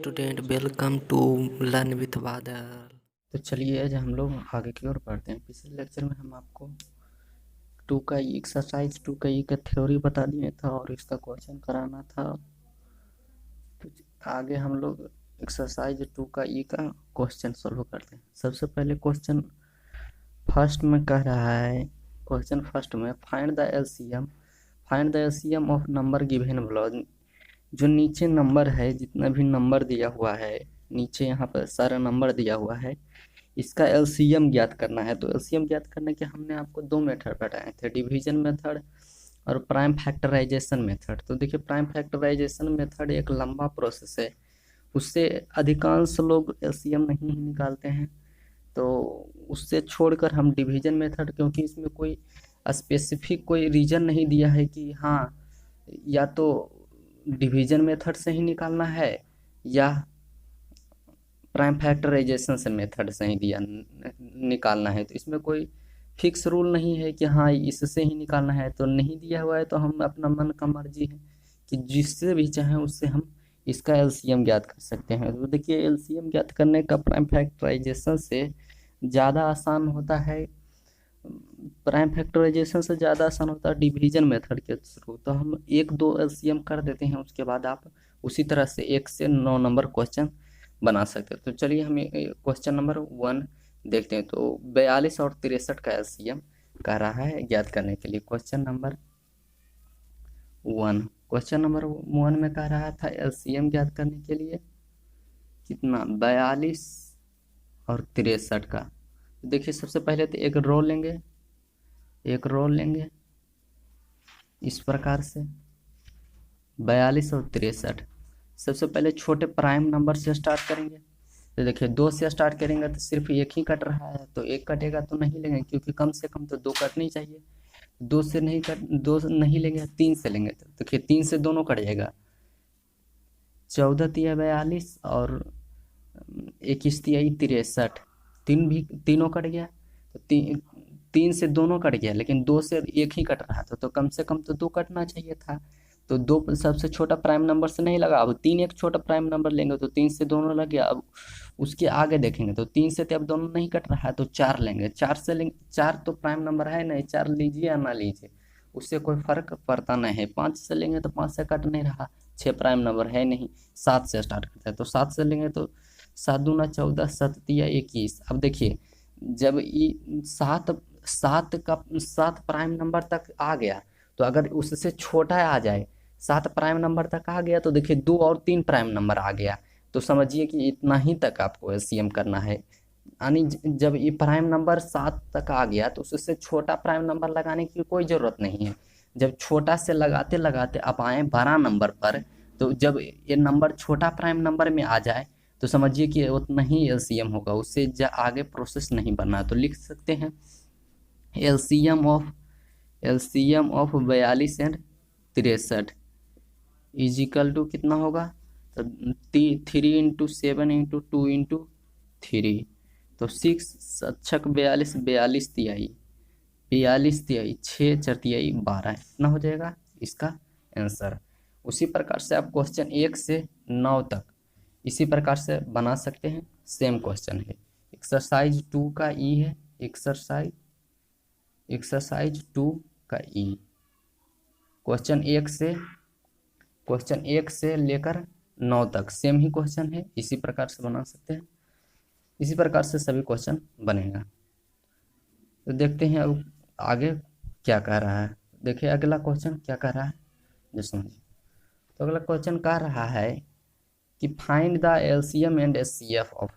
Student welcome to learn with Badal. तो चलिए आज हम लोग आगे की ओर बढ़ते हैं। पिछले लेक्चर में हम आपको टू का एक्सरसाइज 2 का का थ्योरी बता दिए था और इसका क्वेश्चन कराना था। तो आगे हम लोग एक्सरसाइज 2 का क्वेश्चन सॉल्व करते हैं। सबसे पहले क्वेश्चन फर्स्ट में कह रहा है, क्वेश्चन फर्स्ट में find the LCM of number given below. जो नीचे नंबर है, जितना भी नंबर दिया हुआ है नीचे यहाँ पर सारा नंबर दिया हुआ है, इसका एलसीएम ज्ञात करना है। तो एलसीएम ज्ञात करने के हमने आपको दो मेथड बताए थे, डिवीजन मेथड और प्राइम फैक्टराइजेशन मेथड। तो देखिए, प्राइम फैक्टराइजेशन मेथड एक लंबा प्रोसेस है, उससे अधिकांश लोग एलसीएम नहीं ही निकालते हैं। तो उससे छोड़कर हम डिवीजन मेथड, क्योंकि इसमें कोई स्पेसिफिक कोई रीजन नहीं दिया है कि हाँ या तो डिवीजन मेथड से ही निकालना है या प्राइम फैक्टराइजेशन से मेथड से ही दिया निकालना है। तो इसमें कोई फिक्स रूल नहीं है कि हाँ इससे ही निकालना है, तो नहीं दिया हुआ है तो हम अपना मन का मर्जी है कि जिससे भी चाहें उससे हम इसका एलसीएम ज्ञात कर सकते हैं। तो देखिए, एलसीएम ज्ञात करने का प्राइम फैक्टराइजेशन से ज़्यादा आसान होता है, प्राइम फैक्टराइजेशन से ज़्यादा आसान होता है डिवीजन मेथड के थ्रू। तो हम एक दो एलसीएम कर देते हैं, उसके बाद आप उसी तरह से 1 से 9 नंबर क्वेश्चन बना सकते हैं। तो चलिए हम क्वेश्चन नंबर 1 देखते हैं। तो 42 और 63 का एलसीएम कह रहा है ज्ञात करने के लिए। क्वेश्चन नंबर 1 में कह रहा था एलसीएम ज्ञात करने के लिए कितना, 42 और 63 का। देखिए, सबसे पहले तो एक रो लेंगे इस प्रकार से 42 और 63। सबसे पहले छोटे प्राइम नंबर से स्टार्ट करेंगे। तो देखिए, 2 से स्टार्ट करेंगे तो सिर्फ एक ही कट रहा है, तो एक कटेगा तो नहीं लेंगे, क्योंकि कम से कम तो 2 कटनी चाहिए। 2 नहीं लेंगे, 3 से लेंगे। तो देखिए, 3 से दोनों कट जाएगा, 14 तिया 42 और 21 तिया 63, तीनों कट गया। तो 3 से दोनों कट गया, लेकिन 2 से एक ही कट रहा था, तो कम से कम तो 2 कटना चाहिए था। तो 2 सबसे छोटा प्राइम नंबर से नहीं लगा, अब 3 एक छोटा प्राइम नंबर लेंगे, तो 3 से दोनों लग गया। अब उसके आगे देखेंगे तो 3 से तो अब दोनों नहीं कट रहा है, तो 4 लेंगे। 4 से लेंगे, 4 तो प्राइम नंबर है नहीं, 4 लीजिए या ना लीजिए उससे कोई फर्क पड़ता नहीं है। 5 से लेंगे तो 5 से कट नहीं रहा, 6 प्राइम नंबर है नहीं। 7 से स्टार्ट करते हैं, तो 7 से लेंगे तो 7 दूना 14, 7 तिया 21। अब देखिए, जब ये सात प्राइम नंबर तक आ गया, तो अगर उससे छोटा आ जाए, 7 प्राइम नंबर तक आ गया, तो देखिए 2 और 3 प्राइम नंबर आ गया, तो समझिए कि इतना ही तक आपको एलसीएम करना है। यानी जब ये प्राइम नंबर 7 तक आ गया, तो उससे छोटा प्राइम नंबर लगाने की कोई ज़रूरत नहीं है। जब छोटा से लगाते लगाते आप आए बड़ा नंबर पर, तो जब ये नंबर छोटा प्राइम नंबर में आ जाए, तो समझिए कि उतना ही एलसीएम होगा, उससे आगे प्रोसेस नहीं बनना। तो लिख सकते हैं LCM of 42 and 63 is equal to कितना होगा, तो 3 इंटू 7 इंटू 2 इंटू 3, तो 6 अच्छक 42, 42 तिहाई 6 चरतियाई 12, इतना हो जाएगा इसका आंसर। उसी प्रकार से आप क्वेश्चन 1 से 9 तक इसी प्रकार से बना सकते हैं, सेम क्वेश्चन है। एक्सरसाइज 2 का ई है, एक्सरसाइज 2 का ई। क्वेश्चन 1 से लेकर 9 तक सेम ही क्वेश्चन है, इसी प्रकार से बना सकते हैं। इसी प्रकार से सभी क्वेश्चन बनेगा। तो देखते हैं अब आगे क्या कह रहा है। देखिए, अगला क्वेश्चन क्या कह रहा है जो समझिए। तो अगला क्वेश्चन कह रहा है कि find the LCM and HCF of,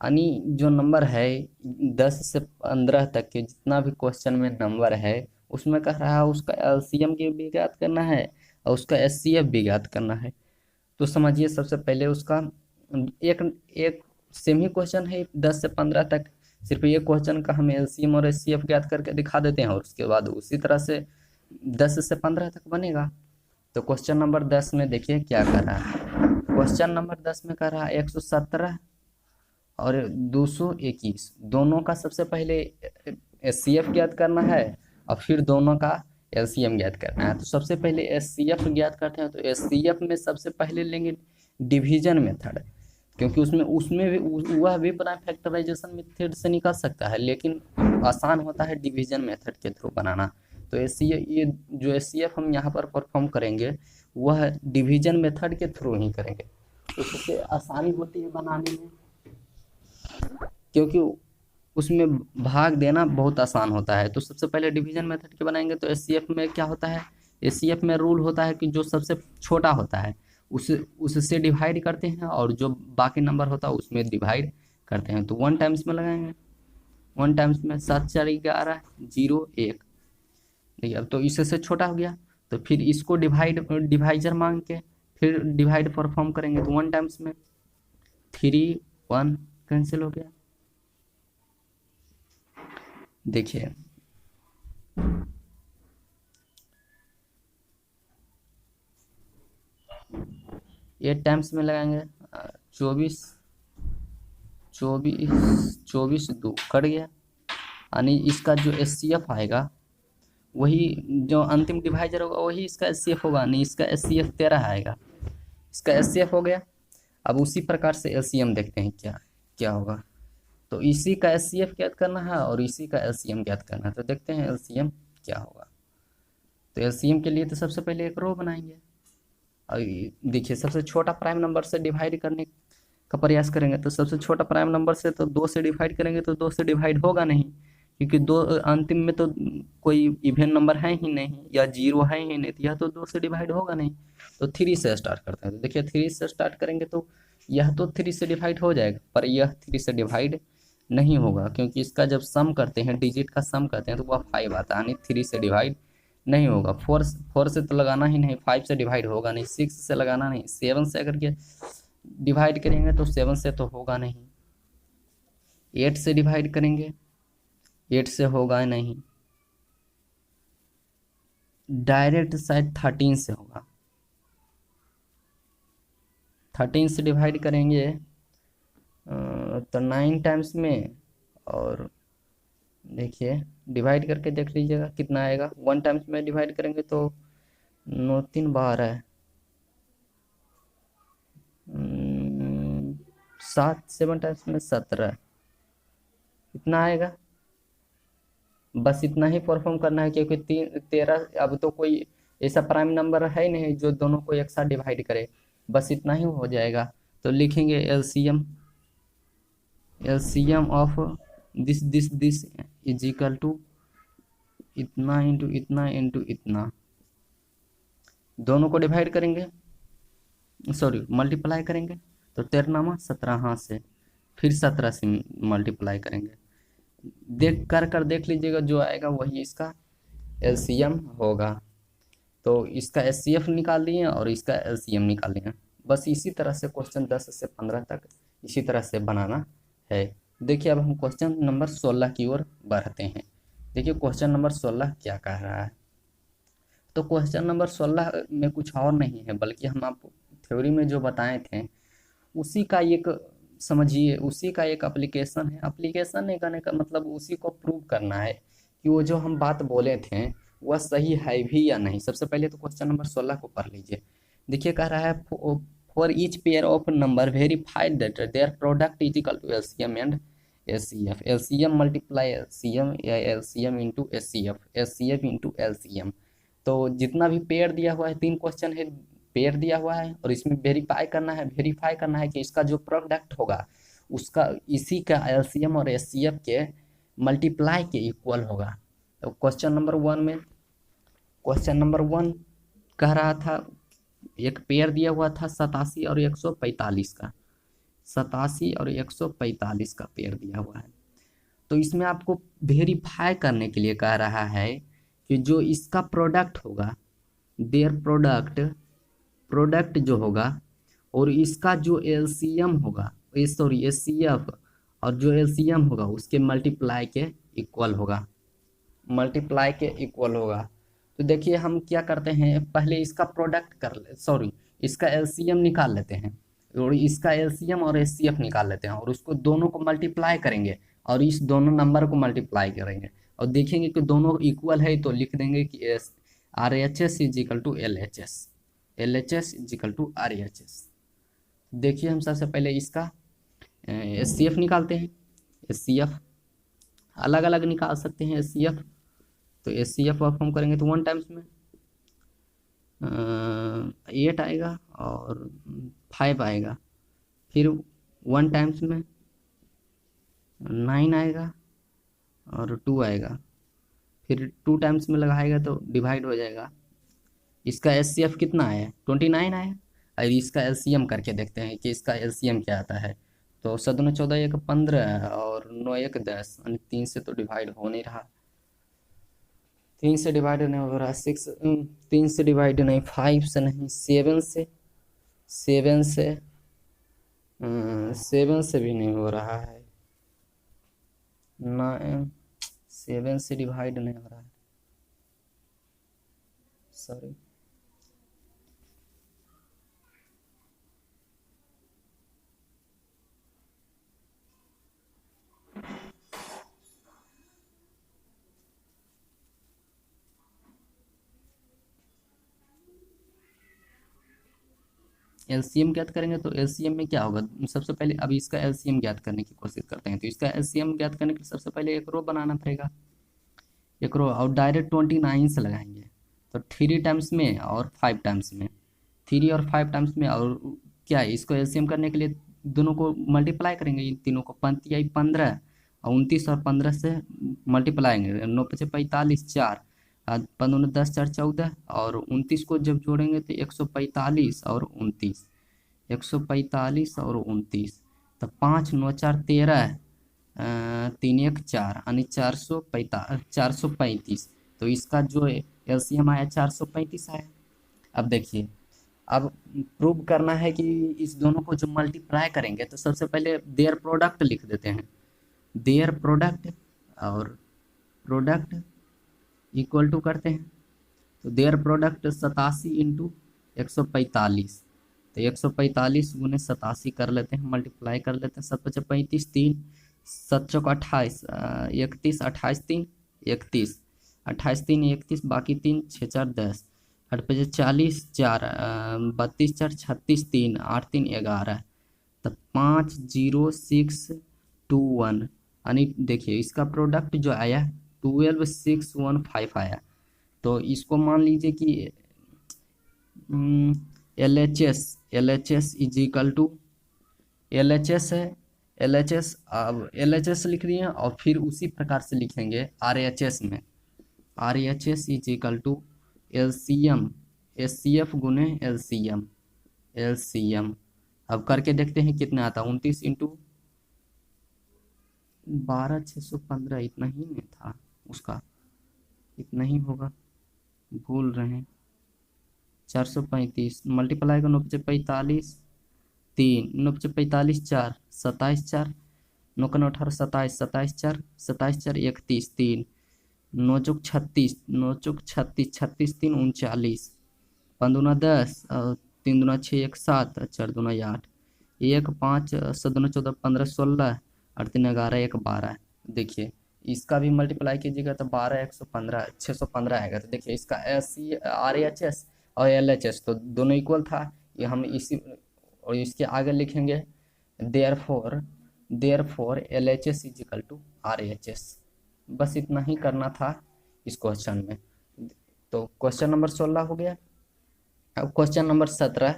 यानी जो नंबर है 10 से 15 तक के जितना भी क्वेश्चन में नंबर है, उसमें कह रहा है उसका एलसीएम भी ज्ञात करना है और उसका एचसीएफ भी ज्ञात करना है। तो समझिए, सबसे पहले उसका एक एक सेम ही क्वेश्चन है 10 से 15 तक, सिर्फ ये क्वेश्चन का हम एलसीएम और एचसीएफ ज्ञात करके दिखा देते हैं, और उसके बाद उसी तरह से 10 से 15 तक बनेगा। तो क्वेश्चन नंबर 10 में देखिए क्या कर रहा है। क्वेश्चन नंबर 10 में कर रहा है 117 और 221, दोनों का सबसे पहले एचसीएफ ज्ञात करना है और फिर दोनों का एलसीएम ज्ञात करना है। तो सबसे पहले एचसीएफ ज्ञात करते हैं, तो एचसीएफ में सबसे पहले लेंगे डिवीजन मेथड। क्योंकि उसमें उसमें भी वह भी प्राइम फैक्टराइजेशन मेथड से निकल सकता है, लेकिन आसान होता है डिवीजन मेथड के थ्रू बनाना। तो ये जो एचसीएफ हम यहाँ पर परफॉर्म करेंगे वह डिवीजन मेथड के थ्रू ही करेंगे, तो सबसे आसानी होती है बनाने में, क्योंकि उसमें भाग देना बहुत आसान होता है। तो सबसे पहले डिवीजन मेथड के बनाएंगे। तो एचसीएफ में क्या होता है, एचसीएफ में रूल होता है कि जो सबसे छोटा होता है उससे डिवाइड करते हैं, और जो बाकी नंबर होता है उसमें डिवाइड करते हैं। तो 1 टाइम्स में लगाएंगे, 1 टाइम्स में 7 4 11 0 1। देखिए अब तो इससे से छोटा हो गया, तो फिर इसको डिवाइजर मांग के फिर डिवाइड परफॉर्म करेंगे। तो 1 टाइम्स में 3 1 कैंसिल हो गया। देखिए 8 टाइम्स में लगाएंगे, 24 24 24 2 कट गया, यानी इसका जो एचसीएफ आएगा वही जो अंतिम डिवाइजर होगा वही इसका एचसीएफ होगा, नहीं इसका एचसीएफ 13 आएगा, इसका एचसीएफ हो गया। अब उसी प्रकार से एलसीएम देखते हैं क्या क्या होगा। तो इसी का एचसीएफ ज्ञात करना है और इसी का एलसीएम ज्ञात करना है। तो देखते हैं एलसीएम क्या होगा। तो एलसीएम के लिए तो सबसे पहले एक रो बनाएंगे, और देखिए सबसे छोटा प्राइम नंबर से डिवाइड करने का प्रयास करेंगे। तो सबसे छोटा प्राइम नंबर से तो 2 से डिवाइड करेंगे, तो 2 से डिवाइड होगा नहीं, क्योंकि 2 अंतिम में तो कोई इवन नंबर है ही नहीं या 0 है ही नहीं, तो यह तो 2 से डिवाइड होगा नहीं। तो 3 से स्टार्ट करते हैं। तो देखिए 3 से स्टार्ट करेंगे तो यह तो 3 से डिवाइड हो जाएगा, पर यह 3 से डिवाइड नहीं होगा, क्योंकि इसका जब सम करते हैं, डिजिट का सम करते हैं, तो वह 5 आता है, यानी 3 से डिवाइड नहीं होगा। 4 से तो लगाना ही नहीं, 5 से डिवाइड होगा नहीं, 6 से लगाना नहीं, 7 से अगर के डिवाइड करेंगे तो 7 से तो होगा नहीं, 8 से डिवाइड करेंगे 8 से होगा नहीं, डायरेक्ट शायद 13 से होगा, 13 से डिवाइड करेंगे तो 9 टाइम्स में, और देखिए डिवाइड करके देख लीजिएगा कितना आएगा। 1 टाइम्स में डिवाइड करेंगे तो 9 3 12 7 7 टाइम्स में 17 इतना आएगा। बस इतना ही परफॉर्म करना है, क्योंकि 13 अब तो कोई ऐसा प्राइम नंबर है नहीं जो दोनों को एक साथ डिवाइड करे, बस इतना ही हो जाएगा। तो लिखेंगे LCM of this is equal to इतना इंटू इतना इंटू इतना, दोनों को डिवाइड करेंगे, सॉरी मल्टीप्लाई करेंगे। तो 13 17 हाथ से, फिर 17 से मल्टीप्लाई करेंगे, देख लीजिएगा जो आएगा वही इसका एलसीएम होगा। तो इसका एचसीएफ निकाल लिए और इसका एलसीएम निकाल लिए। बस इसी तरह से क्वेश्चन 10 से 15 तक इसी तरह से बनाना है। देखिए अब हम क्वेश्चन नंबर 16 की ओर बढ़ते हैं। देखिए क्वेश्चन नंबर 16 क्या कह रहा है। तो क्वेश्चन नंबर 16 में कुछ और नहीं है, बल्कि हम आपको थ्योरी में जो बताए थे उसी का एक समझिए, उसी का एक एप्लीकेशन है। एप्लीकेशन नहीं करने का मतलब उसी को प्रूव करना है कि वो जो हम बात बोले थे वह सही है भी या नहीं। सबसे पहले तो क्वेश्चन नंबर 16 को पढ़ लीजिए। देखिए कह रहा है for each pair of number verified that their product is equal to LCM and HCF, LCM multiply LCM या LCM into HCF, HCF into LCM. तो जितना भी पेयर दिया हुआ है, 3 क्वेश्चन है, पेयर दिया हुआ है और इसमें वेरीफाई करना है कि इसका जो प्रोडक्ट होगा उसका इसी का एलसीएम और एचसीएफ के मल्टीप्लाई के इक्वल होगा। तो क्वेश्चन नंबर 1 कह रहा था, एक पेयर दिया हुआ था 87 और 145 का, 87 और 145 का पेयर दिया हुआ है। तो इसमें आपको वेरीफाई करने के लिए कह रहा है कि जो इसका प्रोडक्ट होगा, देयर प्रोडक्ट जो होगा और इसका जो एलसीएम होगा, सॉरी एचसीएफ, और जो एलसीएम होगा उसके मल्टीप्लाई के इक्वल होगा, तो देखिए हम क्या करते हैं, पहले इसका प्रोडक्ट इसका एलसीएम निकाल लेते हैं और इसका एलसीएम और एचसीएफ निकाल लेते हैं और उसको दोनों को मल्टीप्लाई करेंगे और इस दोनों नंबर को मल्टीप्लाई करेंगे और देखेंगे कि दोनों इक्वल है, तो लिख देंगे कि RHS is equal to LHS, LHS is equal to RHS। देखिए हम सबसे पहले इसका HCF निकालते हैं। HCF अलग अलग निकाल सकते हैं HCF। तो HCF ऑफ हम करेंगे तो 1 टाइम्स में 8 आएगा और 5 आएगा। फिर 1 टाइम्स में 9 आएगा और 2 आएगा। फिर 2 टाइम्स में लगाएगा तो डिवाइड हो जाएगा। इसका HCF कितना है, 29 आया। और इसका LCM करके देखते हैं कि इसका LCM क्या आता है। तो 7 14 1 15 और 9 1 10, यानी 3 से तो डिवाइड हो नहीं रहा, 3 से डिवाइड नहीं हो रहा, 3 से डिवाइड नहीं, 5 से नहीं, 7 से भी नहीं हो रहा है, 7 से डिवाइड नहीं हो रहा है, सॉरी। LCM ज्ञात करेंगे तो LCM में क्या होगा, सबसे पहले अभी इसका LCM ज्ञात करने की कोशिश करते हैं। तो इसका LCM ज्ञात करने के लिए सबसे पहले एक रो बनाना पड़ेगा, एक रो, और डायरेक्ट 29 से लगाएंगे। तो 3 टाइम्स में और 5 टाइम्स में, 3 और 5 टाइम्स में, और क्या है, इसको LCM करने के लिए दोनों को मल्टीप्लाई करेंगे, इन तीनों को, 15 और 29 और 15 से मल्टीप्लाई करेंगे, 9 5 45 4, 15 10 4 14, और 29 को जब जोड़ेंगे तो 145 और 29, 145 और 29, तो 5 9 4 13, 3 1 4, यानी 435। तो इसका जो LCM आया 435 आया। अब देखिए, अब प्रूव करना है कि इस दोनों को जो मल्टीप्लाई करेंगे तो सबसे पहले देयर प्रोडक्ट लिख देते हैं, देयर प्रोडक्ट, और प्रोडक्ट इक्वल टू करते हैं। तो देयर प्रोडक्ट 87 इंटू 145, तो 145 गुने 87 कर लेते हैं, मल्टीप्लाई कर लेते हैं, 7 5 35, 3 7 चौक 28, 31, 28 3 31, 28 3 31, बाकी 3 6 4 10, 8 5 40 4, 32 4 36 3, 8 3 11, तब 50621, यानी देखिए इसका प्रोडक्ट जो आया 12615 आया। तो इसको मान लीजिए कि LHS is equal to, LHS है, LHS, अब LHS लिख दिए और फिर उसी प्रकार से लिखेंगे RHS में, RHS is equal to LCM HCF गुने LCM। अब करके देखते हैं कितना आता है, 29 इंटू 12 615, इतना ही नहीं था उसका, इतना ही होगा, भूल रहे हैं। 435 मल्टीप्लाई का 9 5 45 3, 9 5 45 4, 27 4, 9 का 18 27, 27 4, 27 4 31 3, 9 चौक 36, 9 चौक 36, 36 3 39, 5 दूना 10, 3 दूना 6 1 7, 4 दूना 8, 1 5 7 दूना 14 15 16, 8 3 11 1 12। देखिए इसका भी मल्टीप्लाई कीजिएगा तो 12 115 615 आएगा। तो देखिए इसका RHS और LHS तो दोनों इक्वल था, ये हम इसी, और इसके आगे लिखेंगे therefore LHS is equal to RHS। बस इतना ही करना था इस क्वेश्चन में। तो क्वेश्चन नंबर 16 हो गया। अब क्वेश्चन नंबर 17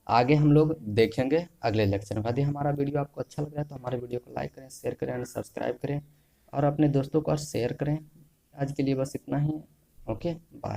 आगे हम लोग देखेंगे अगले लेक्चर में। यदि हमारा वीडियो आपको अच्छा लग रहा है तो हमारे वीडियो को लाइक करें, शेयर करें और सब्सक्राइब करें, और अपने दोस्तों को शेयर करें। आज के लिए बस इतना ही, ओके बाय।